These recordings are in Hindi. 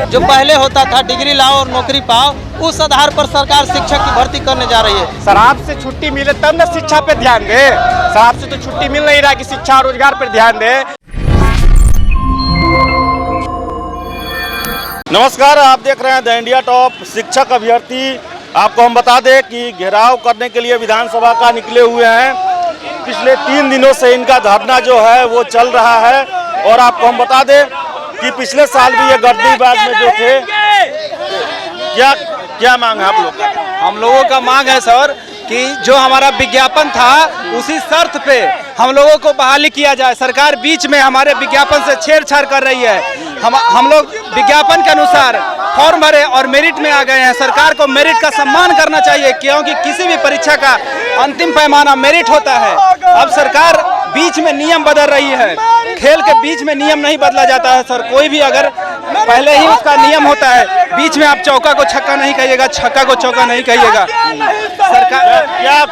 जो पहले होता था डिग्री लाओ और नौकरी पाओ, उस आधार पर सरकार शिक्षक की भर्ती करने जा रही है। शराब से छुट्टी मिले तब न शिक्षा पे ध्यान दे। शराब से तो छुट्टी मिल नहीं रहा कि शिक्षा और रोजगार पर ध्यान दे। नमस्कार, आप देख रहे हैं द इंडिया टॉप। शिक्षक अभ्यर्थी, आपको हम बता दें कि घेराव करने के लिए विधानसभा का निकले हुए हैं। पिछले 3 दिनों से इनका धरना जो है वो चल रहा है। और आपको हम बता दें कि पिछले साल भी ये गर्दनीबाग में जो थे, क्या मांग है आप लोग का? हम लोगों का मांग है सर कि जो हमारा विज्ञापन था उसी शर्त पे हम लोगों को बहाली किया जाए। सरकार बीच में हमारे विज्ञापन से छेड़छाड़ कर रही है। हम लोग विज्ञापन के अनुसार फॉर्म भरे और मेरिट में आ गए हैं। सरकार को मेरिट का सम्मान करना चाहिए, क्योंकि किसी भी परीक्षा का अंतिम पैमाना मेरिट होता है। अब सरकार बीच में नियम बदल रही है। खेल के बीच में नियम नहीं बदला जाता है सर। कोई भी अगर पहले ही उसका नियम होता है, बीच में आप चौका को छक्का नहीं कहिएगा, छक्का को चौका नहीं कहिएगा। सरकार क्या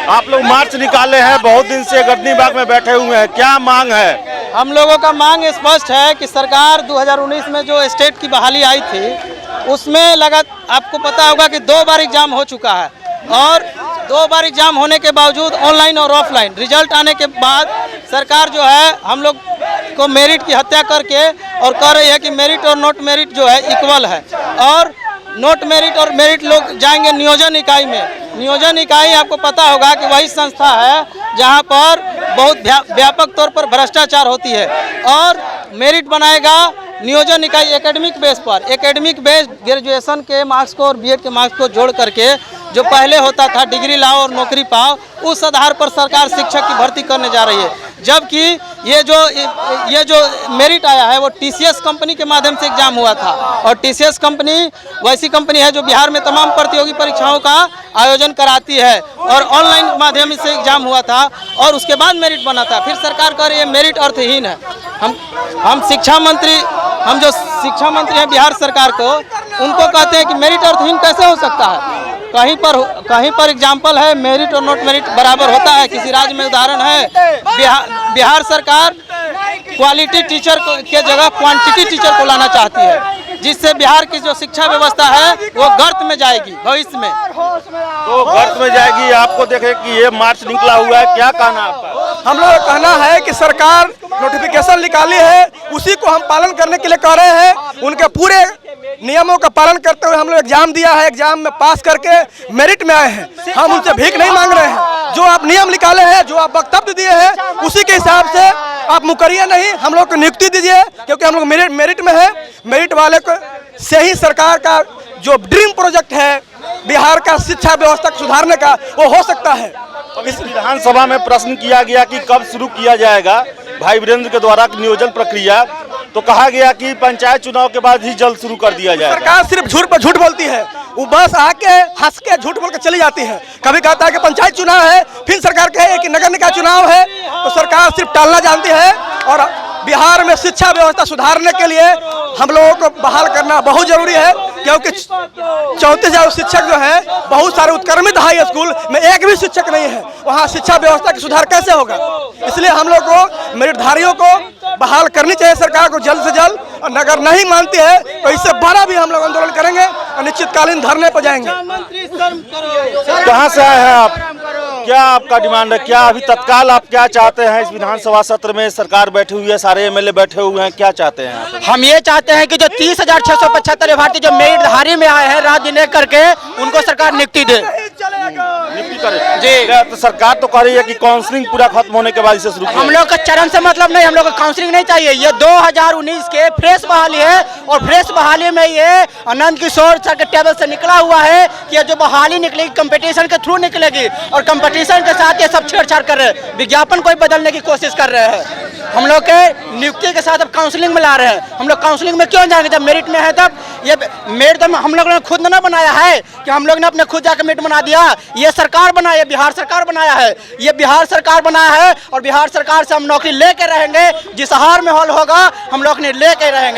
आप लोग मार्च निकाले हैं, बहुत दिन से गर्दनीबाग में बैठे हुए हैं, क्या मांग है? हम लोगों का मांग स्पष्ट है कि सरकार 2019 में जो स्टेट की बहाली आई थी, उसमें आपको पता होगा कि 2 बार एग्जाम हो चुका है। और 2 बार एग्जाम होने के बावजूद ऑनलाइन और ऑफलाइन रिजल्ट आने के बाद सरकार जो है हम लोग को मेरिट की हत्या करके और कह रही है कि मेरिट और नॉट मेरिट जो है इक्वल है। और नॉट मेरिट और मेरिट लोग जाएंगे नियोजन इकाई में। नियोजन इकाई आपको पता होगा कि वही संस्था है जहां पर बहुत व्यापक तौर पर भ्रष्टाचार होती है। और मेरिट बनाएगा नियोजन इकाई एकेडमिक बेस पर। एकेडमिक बेस ग्रेजुएशन के मार्क्स को और बीएड के मार्क्स को जोड़ करके जो पहले होता था डिग्री लाओ और नौकरी पाओ, उस आधार पर सरकार शिक्षक की भर्ती करने जा रही है। जबकि ये जो मेरिट आया है वो टीसीएस कंपनी के माध्यम से एग्जाम हुआ था। और टीसीएस कंपनी वैसी कंपनी है जो बिहार में तमाम प्रतियोगी परीक्षाओं का आयोजन कराती है। और ऑनलाइन माध्यम से एग्जाम हुआ था और उसके बाद मेरिट बना था। फिर सरकार कह रही है मेरिट अर्थहीन है। हम शिक्षा मंत्री हैं बिहार सरकार को, उनको कहते हैं कि मेरिट अर्थहीन कैसे हो सकता है? कहीं पर एग्जाम्पल है मेरिट और नॉट मेरिट बराबर होता है? किसी राज्य में उदाहरण है? बिहार सरकार क्वालिटी टीचर के जगह क्वांटिटी टीचर को लाना चाहती है, जिससे बिहार की जो शिक्षा व्यवस्था है वो गर्त में जाएगी भविष्य में। तो गर्त में जाएगी। आपको देखे कि ये मार्च निकला हुआ है, क्या कहना आपका? हम लोग का कहना है कि सरकार नोटिफिकेशन निकाली है, उसी को हम पालन करने के लिए कह रहे हैं। उनके पूरे नियमों का पालन करते हुए हम लोग एग्जाम दिया है, एग्जाम में पास करके मेरिट में आए हैं। हम उनसे भीख नहीं मांग रहे हैं। जो आप नियम निकाले हैं, जो आप वक्तव्य दिए हैं, उसी के हिसाब से आप मुकरिए नहीं, हम लोग को नियुक्ति दीजिए, क्योंकि हम लोग मेरिट में है। मेरिट वाले को से ही सरकार का जो ड्रीम प्रोजेक्ट है बिहार का शिक्षा व्यवस्था को सुधारने का, वो हो सकता है। इस विधानसभा में प्रश्न किया गया कि कब शुरू किया जाएगा भाई वीरेंद्र के द्वारा नियोजन प्रक्रिया, तो कहा गया कि पंचायत चुनाव के बाद ही जल्द शुरू कर दिया जाएगा। सरकार सिर्फ झूठ पर झूठ बोलती है। वो बस आके हंस के झूठ बोल के चली जाती है। कभी कहता है कि पंचायत चुनाव है, फिर सरकार कहे कि नगर निकाय चुनाव है। तो सरकार सिर्फ टालना जानती है। और बिहार में शिक्षा व्यवस्था सुधारने के लिए हम लोगों को बहाल करना बहुत जरूरी है, क्योंकि 34,000 शिक्षक जो है, बहुत सारे उत्क्रमित हाई स्कूल में एक भी शिक्षक नहीं है। वहाँ शिक्षा व्यवस्था की सुधार कैसे होगा? इसलिए हम लोग को मेरिटधारियों को बहाल करनी चाहिए सरकार को जल्द से जल्द। और नगर नहीं मानती है तो इससे बड़ा भी हम लोग आंदोलन करेंगे और निश्चितकालीन धरने पर जाएंगे। कहाँ से आए हैं आप? क्या आपका डिमांड है? क्या अभी तत्काल आप क्या चाहते हैं? इस विधानसभा सत्र में सरकार बैठी हुई है, सारे एमएलए बैठे हुए हैं, क्या चाहते हैं आप? हम ये चाहते हैं कि जो 30,675 भारतीय जो मेरिटधारी में आए हैं राजनीति करके, उनको सरकार नियुक्ति दे। भी करें जी। तो सरकार तो कह रही है कि काउंसलिंग पूरा खत्म होने के बाद इसे शुरू किया हम लोग का चरण से मतलब नहीं, हम लोग को काउंसलिंग नहीं चाहिए। ये 2019 के फ्रेश बहाली है और फ्रेश बहाली में ये आनंद किशोर सर के टेबल से निकला हुआ है कि ये जो बहाली निकलेगी कंपटीशन के थ्रू निकलेगी और कंपटीशन के साथ ये सब छेड़छाड़ कर रहे हैं, विज्ञापन को बदलने की कोशिश कर रहे हैं। हम लोग के नियुक्ति के साथ अब काउंसलिंग में ला रहे हैं। हम लोग काउंसलिंग में क्यों जाएंगे जब मेरिट में है तब? ये मेरिट तो हम लोग ने खुद ना बनाया है कि हम लोग ने अपने खुद जाकर मेरिट बना दिया। ये सरकार बनाया, बिहार सरकार बनाया है, ये बिहार सरकार बनाया है और बिहार सरकार से हम नौकरी लेके रहेंगे। जिस हार में हॉल होगा हम लोग ने लेके रहेंगे।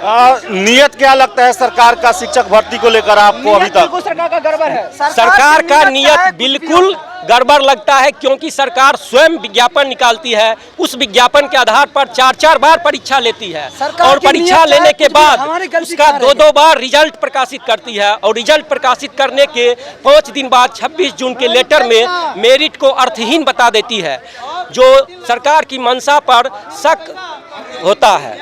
नियत क्या लगता है सरकार का शिक्षक भर्ती को लेकर आपको अभी तक? सरकार का गड़बड़ है। सरकार का नियत बिल्कुल गड़बड़ लगता है, क्योंकि सरकार स्वयं विज्ञापन निकालती है, उस विज्ञापन के आधार पर 4-4 बार परीक्षा लेती है और परीक्षा लेने के बाद उसका 2-2 बार रिजल्ट प्रकाशित करती है और रिजल्ट प्रकाशित करने के 5 दिन बाद 26 जून के लेटर में मेरिट को अर्थहीन बता देती है, जो सरकार की मंशा पर शक होता है।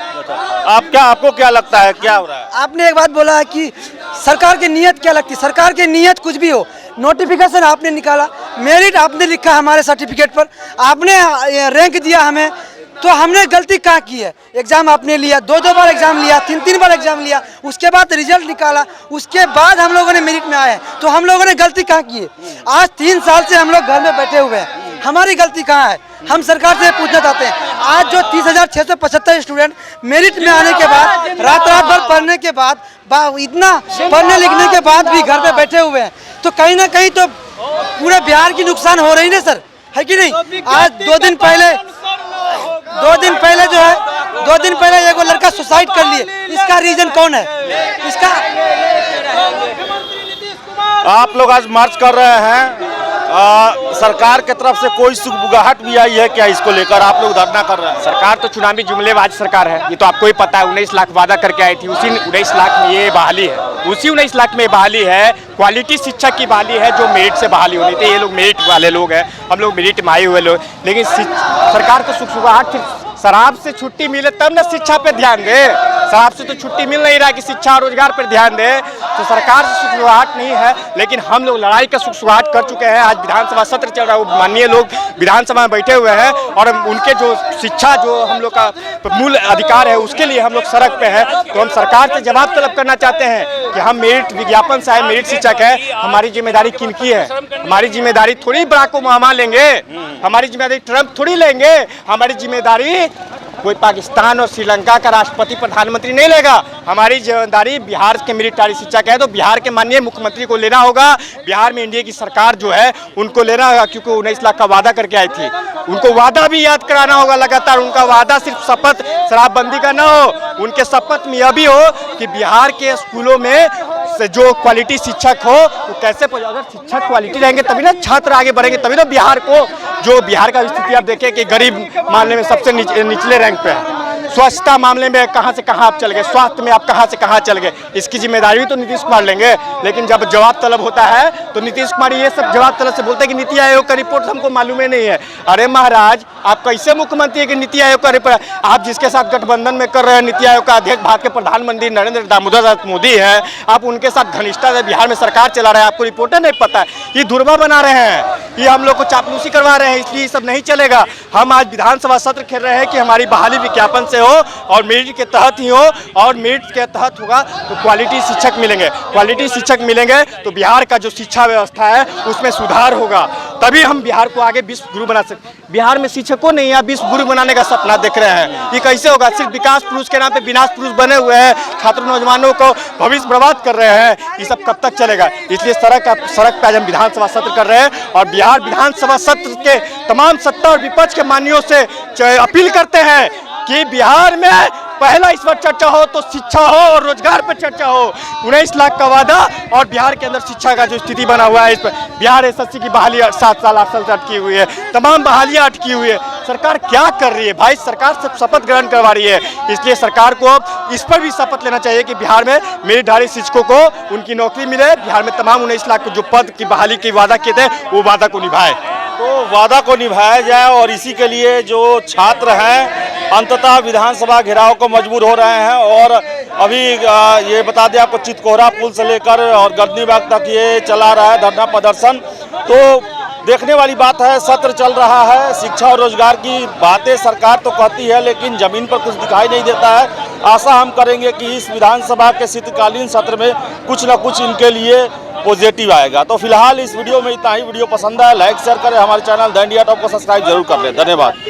आपको क्या लगता है, क्या हो रहा है? आपने एक बात बोला है कि सरकार की नीयत क्या लगती है। सरकार की नीयत कुछ भी हो, नोटिफिकेशन आपने निकाला, मेरिट आपने लिखा हमारे सर्टिफिकेट पर, आपने रैंक दिया हमें, तो हमने गलती कहाँ की है? एग्जाम आपने लिया, 2-2 बार एग्जाम लिया, 3-3 बार एग्जाम लिया, उसके बाद रिजल्ट निकाला, उसके बाद हम लोगों ने मेरिट में आए, तो हम लोगों ने गलती कहाँ की है? आज 3 साल से हम लोग घर में बैठे हुए हैं, हमारी गलती कहाँ है? हम सरकार से पूछना चाहते हैं। आज जो 30,675 स्टूडेंट मेरिट में आने के बाद रात भर पढ़ने के बाद इतना पढ़ने लिखने के बाद भी घर में बैठे हुए हैं, तो कहीं ना कहीं तो पूरे बिहार की नुकसान हो रही है सर, है कि नहीं? आज 2 दिन पहले जो है 2 दिन पहले एगो लड़का सुसाइड कर लिए, इसका रीजन कौन है? इसका आप लोग आज मार्च कर रहे हैं, सरकार की तरफ से कोई सुगबुगाहट भी आई है क्या इसको लेकर? आप लोग धरना कर रहे हैं। सरकार तो चुनावी जुमलेबाज सरकार है, ये तो आपको ही पता है। 19 लाख वादा करके आई थी, उसी 19 लाख में ये बहाली है, उसी 19 लाख में बहाली है। क्वालिटी शिक्षक की बहाली है जो मेरिट से बहाली होनी थी। ये लोग मेरिट वाले लोग हैं, हम लोग मेरिट में आए हुए लोग, लेकिन सरकार को सुगबुगाहट, शराब से छुट्टी मिले तब ना शिक्षा पे ध्यान दे। शराब से तो छुट्टी मिल नहीं रहा कि शिक्षा और रोजगार पर ध्यान दे, तो सरकार से सुगबुगाहट नहीं है, लेकिन हम लोग लड़ाई का सुगबुगाहट कर चुके हैं। आज विधानसभा सत्र चल रहा है, माननीय लोग विधानसभा में बैठे हुए हैं और उनके जो शिक्षा, जो हम लोग का मूल अधिकार है, उसके लिए हम लोग सड़क पे हैं। तो हम सरकार से जवाब तलब करना चाहते हैं कि हम मेरिट विज्ञापन से आए मेरिट शिक्षक है, हमारी जिम्मेदारी किनकी है? हमारी जिम्मेदारी थोड़ी बराक ओबामा लेंगे, हमारी जिम्मेदारी ट्रंप थोड़ी लेंगे, हमारी जिम्मेदारी कोई पाकिस्तान और श्रीलंका का राष्ट्रपति प्रधानमंत्री नहीं लेगा। हमारी जिम्मेदारी बिहार के मेरिटरी शिक्षक है, तो बिहार के माननीय मुख्यमंत्री को लेना होगा। बिहार में एनडीए की सरकार जो है उनको लेना होगा, क्योंकि 19 लाख का वादा करके आई थी, उनको वादा भी याद कराना होगा लगातार। उनका वादा सिर्फ शपथ शराबबंदी का ना हो, उनके शपथ में यह भी हो कि बिहार के स्कूलों में जो क्वालिटी शिक्षक हो वो कैसे, अगर शिक्षक क्वालिटी रहेंगे तभी ना छात्र आगे बढ़ेंगे, तभी ना बिहार को, जो बिहार का स्थिति आप देखें कि गरीब मामले में सबसे निचले रैंक पे है, स्वच्छता मामले में कहां से कहां आप चल गए, स्वास्थ्य में आप कहां से कहां चल गए, इसकी जिम्मेदारी भी तो नीतीश कुमार लेंगे। लेकिन जब जवाब तलब होता है तो नीतीश कुमार ये सब जवाब तलब से बोलते हैं कि नीति आयोग का रिपोर्ट हमको मालूम ही नहीं है। अरे महाराज, आप कैसे मुख्यमंत्री है कि नीति आयोग का रिपोर्ट? आप जिसके साथ गठबंधन में कर रहे हैं, नीति आयोग का अध्यक्ष भारत के प्रधानमंत्री नरेंद्र दामोदर दास मोदी है, आप उनके साथ घनिष्ठता से बिहार में सरकार चला रहे हैं, आपको रिपोर्टर नहीं पता है। ये धुरमा बना रहे हैं, ये हम लोग को चापलूसी करवा रहे हैं, इसलिए सब नहीं चलेगा। हम आज विधानसभा सत्र खेल रहे हैं कि हमारी बहाली विज्ञापन से हो और मेरिट के तहत ही हो, और मेरिट के तहत होगा तो क्वालिटी शिक्षक मिलेंगे। क्वालिटी शिक्षक मिलेंगे तो बिहार का जो शिक्षा व्यवस्था है उसमें सुधार होगा, तभी हम बिहार को आगे विश्व गुरु बना सकते। बिहार में शिक्षकों नहीं है, विश्व गुरु बनाने का सपना देख रहे हैं, ये कैसे होगा? सिर्फ विकास पुरुष के नाम पे विनाश पुरुष बने हुए हैं, छात्र नौजवानों को भविष्य बर्बाद कर रहे हैं, ये सब कब तक चलेगा? इसलिए सड़क पे आज हम विधानसभा सत्र कर रहे हैं और बिहार विधानसभा सत्र के तमाम सत्ता और विपक्ष के मानियों से अपील करते हैं कि बिहार में पहला इस बार चर्चा हो तो शिक्षा हो और रोजगार पर चर्चा हो। 19 लाख का वादा और बिहार के अंदर शिक्षा का जो स्थिति बना हुआ है, इस पर बिहार एसएससी की बहाली 7 साल 8 साल से अटकी हुई है, तमाम बहालियां अटकी हुई है। सरकार क्या कर रही है भाई? सरकार सब शपथ ग्रहण करवा रही है, इसलिए सरकार को अब इस पर भी शपथ लेना चाहिए कि बिहार में मेरिटधारी शिक्षकों को उनकी नौकरी मिले, बिहार में तमाम 19 लाख जो पद की बहाली की वादा किए थे वो वादा को निभाए। तो वादा को निभाया जाए और इसी के लिए जो छात्र हैं अंततः विधानसभा घेराव को मजबूर हो रहे हैं। और अभी ये बता दें आपको, चितकोहरा पुल से लेकर और गर्दनी बाग तक ये चला रहा है धरना प्रदर्शन। तो देखने वाली बात है, सत्र चल रहा है, शिक्षा और रोजगार की बातें सरकार तो कहती है लेकिन जमीन पर कुछ दिखाई नहीं देता है। आशा हम करेंगे कि इस विधानसभा के शीतकालीन सत्र में कुछ न कुछ इनके लिए पॉजिटिव आएगा। तो फिलहाल इस वीडियो में इतना ही। वीडियो पसंद आया लाइक शेयर करें, हमारे चैनल द इंडिया टॉप को सब्सक्राइब जरूर कर लें। धन्यवाद।